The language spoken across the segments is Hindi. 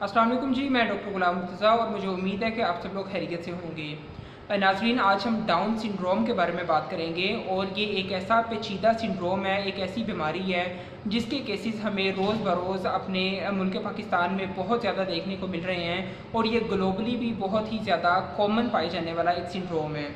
अस्सलाम वालेकुम जी, मैं डॉक्टर गुलाम मुर्तज़ा और मुझे उम्मीद है कि आप सब लोग खैरियत से होंगे। नाज़रीन, आज हम डाउन सिंड्रोम के बारे में बात करेंगे और ये एक ऐसा पेचीदा सिंड्रोम है, एक ऐसी बीमारी है जिसके केसेस हमें रोज़ बरोज़ अपने मुल्क पाकिस्तान में बहुत ज़्यादा देखने को मिल रहे हैं और ये ग्लोबली भी बहुत ही ज़्यादा कॉमन पाए जाने वाला एक सिंड्रोम है।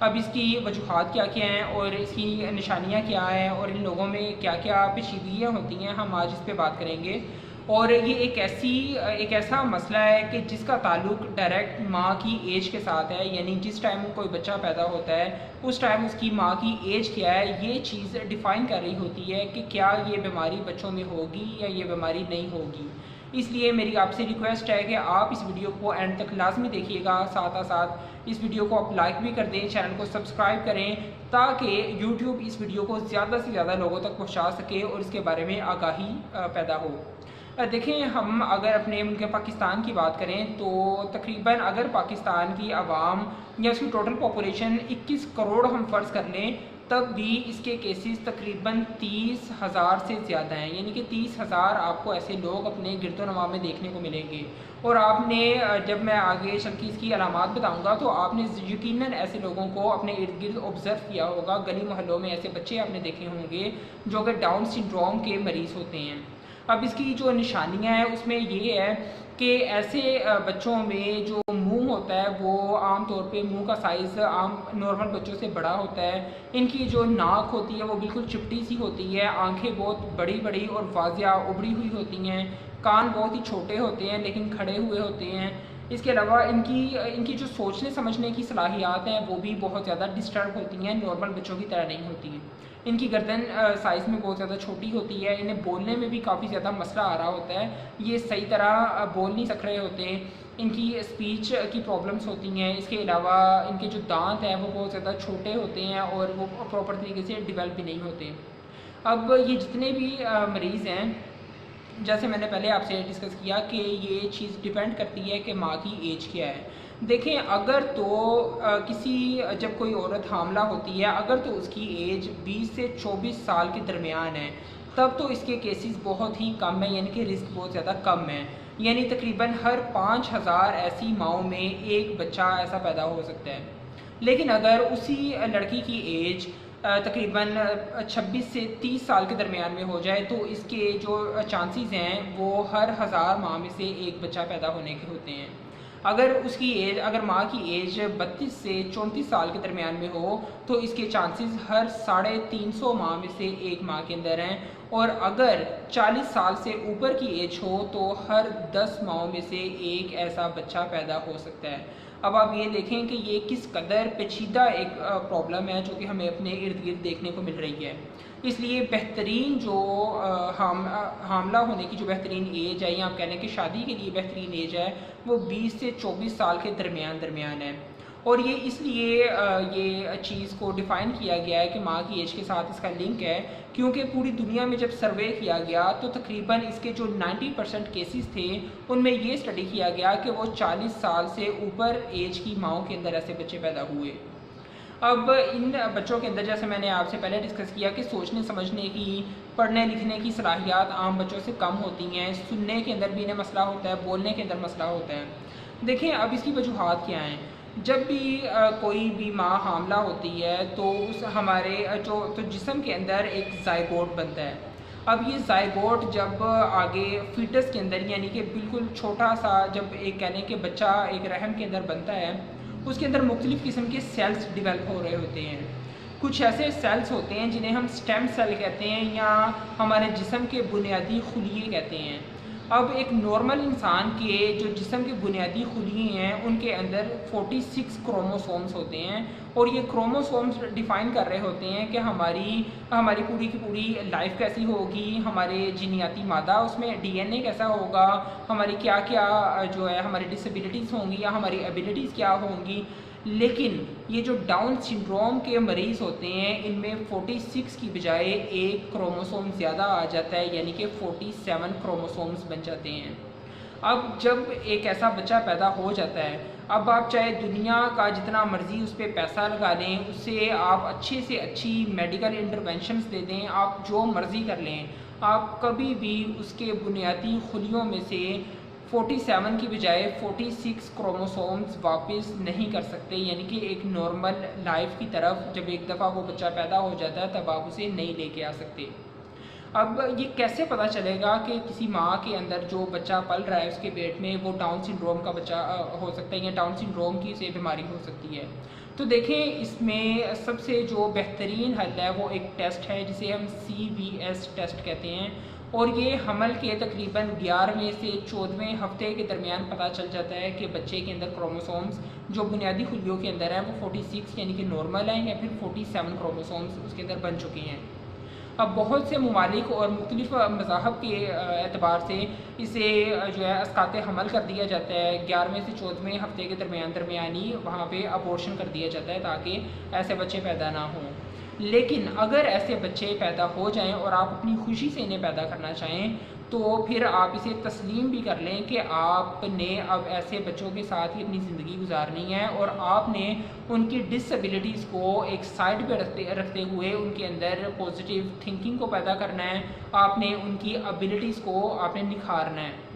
अब इसकी वजूहात क्या क्या हैं और इसकी निशानियाँ क्या हैं और इन लोगों में क्या क्या पेचीदगियाँ होती हैं, हम आज इस पर बात करेंगे। और ये एक ऐसा मसला है कि जिसका ताल्लुक डायरेक्ट माँ की एज के साथ है, यानी जिस टाइम कोई बच्चा पैदा होता है उस टाइम उसकी माँ की एज क्या है, ये चीज़ डिफ़ाइन कर रही होती है कि क्या ये बीमारी बच्चों में होगी या ये बीमारी नहीं होगी। इसलिए मेरी आपसे रिक्वेस्ट है कि आप इस वीडियो को एंड तक लाजमी देखिएगा, साथ साथ इस वीडियो को आप लाइक भी कर दें, चैनल को सब्सक्राइब करें ताकि यूट्यूब इस वीडियो को ज़्यादा से ज़्यादा लोगों तक पहुँचा सके और इसके बारे में आगाही पैदा हो। देखें, हम अगर अपने मुल्क पाकिस्तान की बात करें तो तकरीबन अगर पाकिस्तान की आवाम या उसकी टोटल पॉपुलेशन 21 करोड़ हम फ़र्ज़ कर लें, तब भी इसके केसेस तकरीबन 30,000 से ज़्यादा हैं, यानी कि 30,000 आपको ऐसे लोग अपने गिरदोनवा में देखने को मिलेंगे। और आपने जब मैं आगे चल के इसकी अलामात बताऊंगा तो आपने यकीनन ऐसे लोगों को अपने इर्द गिर्द ऑब्ज़र्व किया होगा, गली मोहल्लों में ऐसे बच्चे आपने देखे होंगे जो कि डाउन सिंड्रोम के मरीज़ होते हैं। अब इसकी जो निशानियां हैं उसमें ये है कि ऐसे बच्चों में जो मुंह होता है वो आम तौर पे मुंह का साइज़ आम नॉर्मल बच्चों से बड़ा होता है। इनकी जो नाक होती है वो बिल्कुल चिपटी सी होती है, आंखें बहुत बड़ी बड़ी और वाजिया उभरी हुई होती हैं, कान बहुत ही छोटे होते हैं लेकिन खड़े हुए होते हैं। इसके अलावा इनकी इनकी जो सोचने समझने की सलाहियत हैं वो भी बहुत ज़्यादा डिस्टर्ब होती हैं, नॉर्मल बच्चों की तरह नहीं होती हैं। इनकी गर्दन साइज़ में बहुत ज़्यादा छोटी होती है, इन्हें बोलने में भी काफ़ी ज़्यादा मसला आ रहा होता है, ये सही तरह बोल नहीं सक रहे होते, इनकी स्पीच की प्रॉब्लम्स होती हैं। इसके अलावा इनके जो दांत हैं वो बहुत ज़्यादा छोटे होते हैं और वो प्रॉपर तरीके से डेवलप भी नहीं होते। अब ये जितने भी मरीज़ हैं, जैसे मैंने पहले आपसे डिस्कस किया कि ये चीज़ डिपेंड करती है कि माँ की एज क्या है। देखें, अगर तो किसी जब कोई औरत हामला होती है, अगर तो उसकी एज 20 से 24 साल के दरमियान है, तब तो इसके केसेस बहुत ही कम है, यानी कि रिस्क बहुत ज़्यादा कम है। यानी तकरीबन हर 5,000 ऐसी माओं में एक बच्चा ऐसा पैदा हो सकता है। लेकिन अगर उसी लड़की की एज तकरीबन 26 से 30 साल के दरमियान में हो जाए तो इसके जो चांसेस हैं वो हर 1000 माह में से एक बच्चा पैदा होने के होते हैं। अगर माँ की एज 32 से 34 साल के दरमियान में हो तो इसके चांसेस हर 350 माह में से एक माह के अंदर हैं, और अगर 40 साल से ऊपर की एज हो तो हर 10 माहों में से एक ऐसा बच्चा पैदा हो सकता है। अब आप ये देखें कि ये किस कदर पेचीदा एक प्रॉब्लम है जो कि हमें अपने इर्द गिर्द देखने को मिल रही है। इसलिए बेहतरीन जो हामला होने की जो बेहतरीन एज है, या आप कह लें कि शादी के लिए बेहतरीन एज है, वो 20 से 24 साल के दरमियान है। और ये इसलिए ये चीज़ को डिफ़ाइन किया गया है कि माँ की एज के साथ इसका लिंक है, क्योंकि पूरी दुनिया में जब सर्वे किया गया तो तकरीबन इसके जो 90% केसेस थे उनमें ये स्टडी किया गया कि वो 40 साल से ऊपर एज की माँओं के अंदर ऐसे बच्चे पैदा हुए। अब इन बच्चों के अंदर, जैसे मैंने आपसे पहले डिस्कस किया, कि सोचने समझने की, पढ़ने लिखने की सलाहियत आम बच्चों से कम होती हैं, सुनने के अंदर भी इन्हें मसला होता है, बोलने के अंदर मसला होता है। देखें, अब इसकी वजूहात क्या हैं। जब भी कोई भी माँ हामला होती है तो उस हमारे तो जिस्म के अंदर एक ज़ायगोट बनता है। अब ये ज़ायगोट जब आगे फीटस के अंदर, यानी कि बिल्कुल छोटा सा, जब एक कह लें कि बच्चा एक रहम के अंदर बनता है, उसके अंदर मुख्तलिफ़ किस्म के सेल्स डिवेल्प हो रहे होते हैं। कुछ ऐसे सेल्स होते हैं जिन्हें हम स्टेम सेल कहते हैं या हमारे जिस्म के बुनियादी खुलिये कहते हैं। अब एक नॉर्मल इंसान के जो जिस्म के बुनियादी खुलिये हैं उनके अंदर 46 क्रोमोसोम्स होते हैं, और ये क्रोमोसोम्स डिफ़ाइन कर रहे होते हैं कि हमारी पूरी की पूरी लाइफ कैसी होगी, हमारे जीनियाती मादा उसमें डीएनए कैसा होगा, हमारी क्या क्या जो है हमारी डिसेबिलिटीज़ होंगी या हमारी एबिलिटीज़ क्या होंगी। लेकिन ये जो डाउन सिंड्रोम के मरीज़ होते हैं इनमें 46 की बजाय एक क्रोमोसोम ज़्यादा आ जाता है, यानी कि 47 क्रोमोसोम्स बन जाते हैं। अब जब एक ऐसा बच्चा पैदा हो जाता है, अब आप चाहे दुनिया का जितना मर्ज़ी उस पर पैसा लगा लें, उससे आप अच्छे से अच्छी मेडिकल इंटरवेंशंस दे दें, आप जो मर्ज़ी कर लें, आप कभी भी उसके बुनियादी खुलियों में से 47 की बजाय 46 क्रोमोसोम्स वापस नहीं कर सकते, यानी कि एक नॉर्मल लाइफ की तरफ जब एक दफ़ा वो बच्चा पैदा हो जाता है तब आप उसे नहीं लेके आ सकते। अब ये कैसे पता चलेगा कि किसी माँ के अंदर जो बच्चा पल रहा है उसके पेट में वो डाउन सिंड्रोम का बच्चा हो सकता है या डाउन सिंड्रोम की से बीमारी हो सकती है? तो देखें, इसमें सबसे जो बेहतरीन हल है वो एक टेस्ट है जिसे हम CVS टेस्ट कहते हैं, और ये हमल के तकरीबन 11वें से 14वें हफ्ते के दरमियान पता चल जाता है कि बच्चे के अंदर क्रोमोसोम्स जो बुनियादी खुलियों के अंदर हैं वो 46 यानी कि नॉर्मल हैं या फिर 47 क्रोमोसोम्स उसके अंदर बन चुके हैं। अब बहुत से ममालिक और मुख्तलिफ मज़ाहब के एतबार से इसे जो है अस्कात हमल कर दिया जाता है, 11वें से 14वें हफ्ते के दरमियानी वहाँ पे अबॉर्शन कर दिया जाता है ताकि ऐसे बच्चे पैदा ना हों। लेकिन अगर ऐसे बच्चे पैदा हो जाएं और आप अपनी खुशी से इन्हें पैदा करना चाहें तो फिर आप इसे तस्लीम भी कर लें कि आपने अब ऐसे बच्चों के साथ ही अपनी ज़िंदगी गुजारनी है, और आपने उनकी डिसेबिलिटीज़ को एक साइड पे रखते हुए उनके अंदर पॉजिटिव थिंकिंग को पैदा करना है, आपने उनकी एबिलिटीज़ को आपने निखारना है।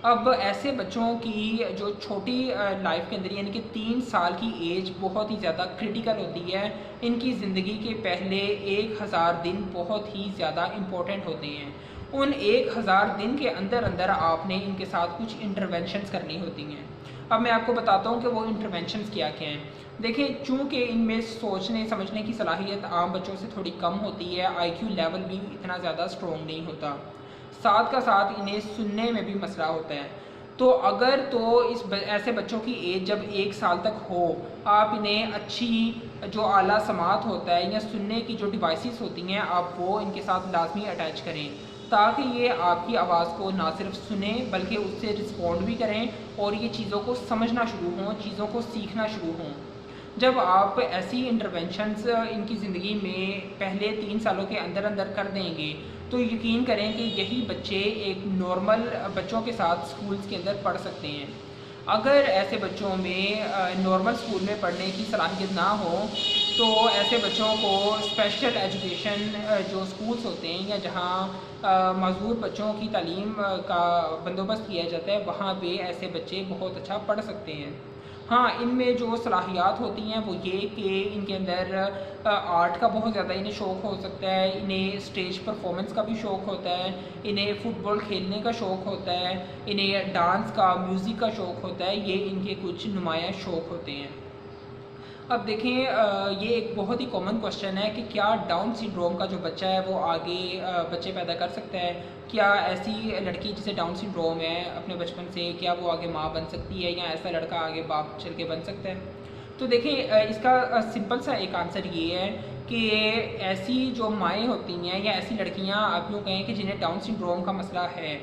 अब ऐसे बच्चों की जो छोटी लाइफ के अंदर यानी कि 3 साल की एज बहुत ही ज़्यादा क्रिटिकल होती है। इनकी ज़िंदगी के पहले 1000 दिन बहुत ही ज़्यादा इम्पोर्टेंट होते हैं। उन 1000 दिन के अंदर अंदर आपने इनके साथ कुछ इंटरवेंशंस करनी होती हैं। अब मैं आपको बताता हूँ कि वो इंटरवेंशंस क्या क्या हैं। देखिए, चूँकि इनमें सोचने समझने की सलाहियत आम बच्चों से थोड़ी कम होती है, IQ लेवल भी इतना ज़्यादा स्ट्रॉन्ग नहीं होता, साथ का साथ इन्हें सुनने में भी मसला होता है। तो अगर ऐसे बच्चों की एज जब 1 साल तक हो, आप इन्हें अच्छी जो आला समात होता है या सुनने की जो डिवाइसेस होती हैं आप वो इनके साथ लाजमी अटैच करें, ताकि ये आपकी आवाज़ को ना सिर्फ सुने बल्कि उससे रिस्पॉन्ड भी करें और ये चीज़ों को समझना शुरू हों, चीज़ों को सीखना शुरू हों। जब आप ऐसी इंटरवेंशंस इनकी ज़िंदगी में पहले 3 सालों के अंदर अंदर कर देंगे तो यकीन करें कि यही बच्चे एक नॉर्मल बच्चों के साथ स्कूल्स के अंदर पढ़ सकते हैं। अगर ऐसे बच्चों में नॉर्मल स्कूल में पढ़ने की सलाहियत ना हो तो ऐसे बच्चों को स्पेशल एजुकेशन जो स्कूल्स होते हैं या जहाँ माज़ूर बच्चों की तालीम का बंदोबस्त किया जाता है वहाँ पे ऐसे बच्चे बहुत अच्छा पढ़ सकते हैं। हाँ, इनमें जो सलाहियात होती हैं वो ये कि इनके अंदर आर्ट का बहुत ज़्यादा इन्हें शौक़ हो सकता है, इन्हें स्टेज परफॉर्मेंस का भी शौक़ होता है, इन्हें फ़ुटबॉल खेलने का शौक़ होता है, इन्हें डांस का, म्यूज़िक का शौक़ होता है। ये इनके कुछ नुमाया शौक़ होते हैं। अब देखें, ये एक बहुत ही कॉमन क्वेश्चन है कि क्या डाउन सिंड्रोम का जो बच्चा है वो आगे बच्चे पैदा कर सकता है? क्या ऐसी लड़की जिसे डाउन सिंड्रोम है अपने बचपन से, क्या वो आगे माँ बन सकती है या ऐसा लड़का आगे बाप चल के बन सकता है? तो देखिए, इसका सिंपल सा एक आंसर ये है कि ऐसी जो माएँ होती हैं या ऐसी लड़कियाँ आप यूँ कहें कि जिन्हें डाउन सिंड्रोम का मसला है,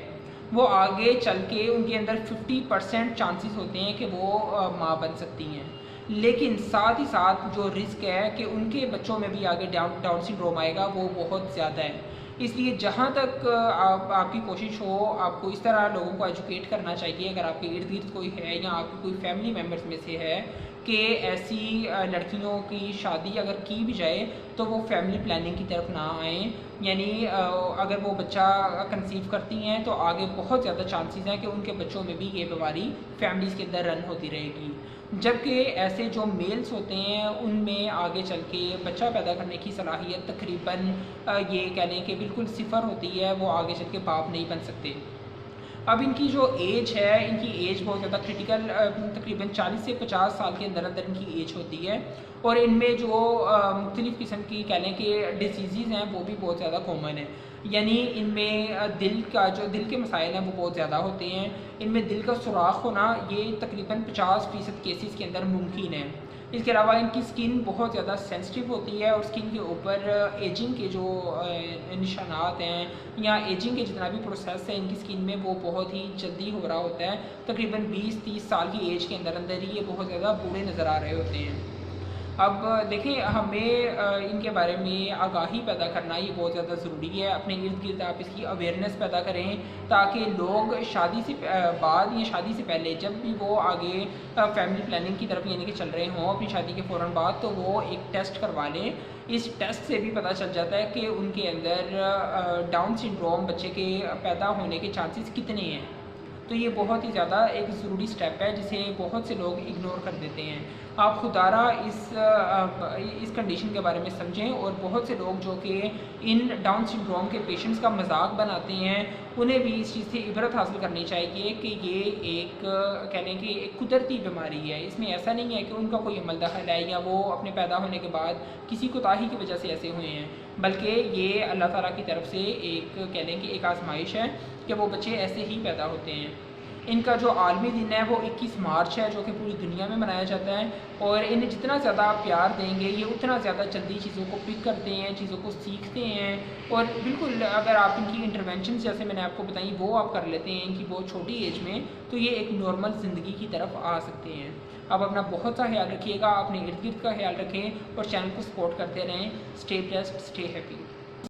वो आगे चल के उनके अंदर 50% चांसेस होते हैं कि वो माँ बन सकती हैं। लेकिन साथ ही साथ जो रिस्क है कि उनके बच्चों में भी आगे डाउन सिंड्रोम आएगा वो बहुत ज़्यादा है। इसलिए जहाँ तक आपकी कोशिश हो, आपको इस तरह लोगों को एजुकेट करना चाहिए, अगर आपके इर्द गिर्द कोई है या आपकी कोई फैमिली मेम्बर्स में से है कि ऐसी लड़कियों की शादी अगर की भी जाए तो वो फैमिली प्लानिंग की तरफ ना आएँ। यानी अगर वो बच्चा कंसीव करती हैं तो आगे बहुत ज़्यादा चांसेस हैं कि उनके बच्चों में भी ये बीमारी फैमिलीज़ के अंदर रन होती रहेगी। जबकि ऐसे जो मेल्स होते हैं उनमें आगे चल के बच्चा पैदा करने की सलाहियत तकरीबन ये कह लें कि बिल्कुल सिफ़र होती है, वो आगे चल के बाप नहीं बन सकते। अब इनकी जो एज है, इनकी एज बहुत ज़्यादा क्रिटिकल तकरीबन 40 से 50 साल के अंदर अंदर इनकी एज होती है, और इनमें जो मुख्तलिफ़ किस्म की कह लें कि डिसीज़ हैं वो भी बहुत ज़्यादा कॉमन है। यानी इनमें दिल के मसाइल हैं वो बहुत ज़्यादा होते हैं। इनमें दिल का सुराख होना ये तकरीबन 50% केसेस के अंदर मुमकिन है। इसके अलावा इनकी स्किन बहुत ज़्यादा सेंसिटिव होती है और स्किन के ऊपर एजिंग के जो निशानात हैं या एजिंग के जितना भी प्रोसेस है इनकी स्किन में वो बहुत ही जल्दी हो रहा होता है। तकरीबन 20-30 साल की एज के अंदर अंदर ही ये बहुत ज़्यादा बूढ़े नज़र आ रहे होते हैं। अब देखें, हमें इनके बारे में आगाही पैदा करना ये बहुत ज़्यादा ज़रूरी है। अपने इर्द गिर्द आप इसकी अवेयरनेस पैदा करें ताकि लोग शादी से बाद या शादी से पहले जब भी वो आगे फैमिली प्लानिंग की तरफ यानी कि चल रहे हों अपनी शादी के फ़ौरन बाद, तो वो एक टेस्ट करवा लें। इस टेस्ट से भी पता चल जाता है कि उनके अंदर डाउन सिंड्रोम बच्चे के पैदा होने के चांसेस कितने हैं। तो ये बहुत ही ज़्यादा एक ज़रूरी स्टेप है जिसे बहुत से लोग इग्नोर कर देते हैं। आप खुदारा इस कंडीशन के बारे में समझें, और बहुत से लोग जो कि इन डाउन सिंड्रोम के पेशेंट्स का मजाक बनाते हैं, उन्हें भी इस चीज़ से इबरत हासिल करनी चाहिए कि ये एक कह लें कि एक कुदरती बीमारी है। इसमें ऐसा नहीं है कि उनका कोई अमल दखल है या वो अपने पैदा होने के बाद किसी कोताही की वजह से ऐसे हुए हैं, बल्कि ये अल्लाह ताला की तरफ से एक कह लें कि एक आजमाइश है कि वो बच्चे ऐसे ही पैदा होते हैं। इनका जो आलमी दिन है वो 21 मार्च है, जो कि पूरी दुनिया में मनाया जाता है, और इन्हें जितना ज़्यादा आप प्यार देंगे ये उतना ज़्यादा जल्दी चीज़ों को पिक करते हैं, चीज़ों को सीखते हैं। और बिल्कुल अगर आप इनकी इंटरवेंशन जैसे मैंने आपको बताई वो आप कर लेते हैं इनकी बहुत छोटी एज में, तो ये एक नॉर्मल ज़िंदगी की तरफ आ सकते हैं। आप अपना बहुत सा ख्याल रखिएगा, अपने इर्द गिर्द का ख्याल रखें और चैनल को सपोर्ट करते रहें। Stay blessed, stay happy.